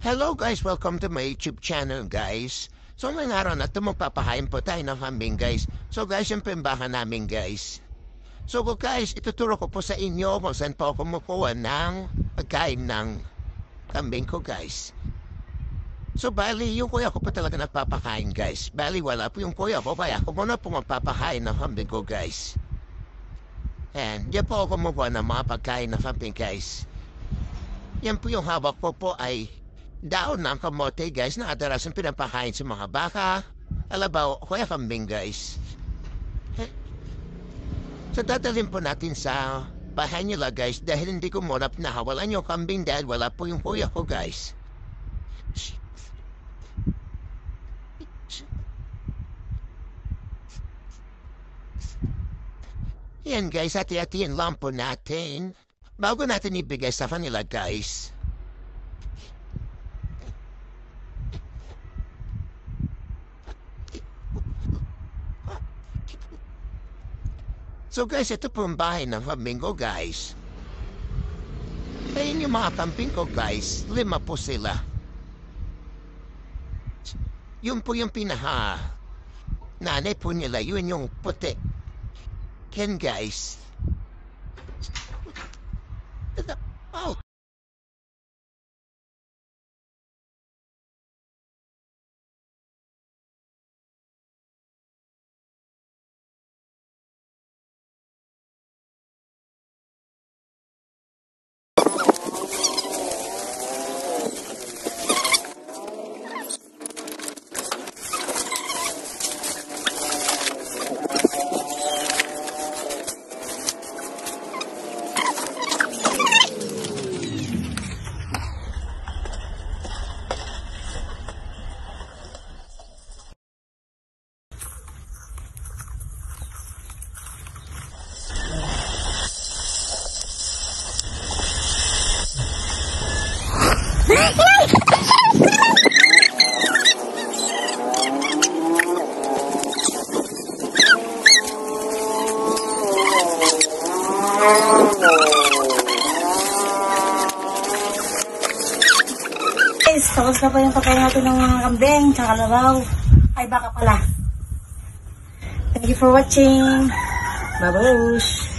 Hello guys, welcome to my YouTube channel guys. So ngayong araw na ito magpapahain po tayo ng kambing guys. So guys, yung pimbahan namin guys. So guys, ituturo ko po sa inyo kung saan po ako kumukuha ng pagkain ng kambing ko guys. So bali, yung kuya ko po talaga nagpapakain guys. Bali, wala po yung kuya ko, kaya ako muna po magpapakain ng kambing ko guys. And yan po ako kumukuha ng mga pagkain ng kambing guys. Yan po yung hawak ko po ay daon ng kamote guys na adalas ang pinapakain sa mga baka, alabaw, o kaya kambing guys. So dadalhin po natin sa bahay nila guys dahil hindi ko muna nahawalan yung kambing dahil wala po yung kuya ko guys. Yan guys, hati-hatiin lang po natin bago natin ibigay sa kanila guys. So guys, ito po ang bahay ng kambing ko guys. Ayun yung mga kambing ko guys, 5 po sila. Yun po yung nanay po nila, yun yung puti. Ken guys. Oh. Guys, tapos na po yung pagkain natin ng mga kambing, tsaka labaw. Ay, baka pala. Thank you for watching. Babush!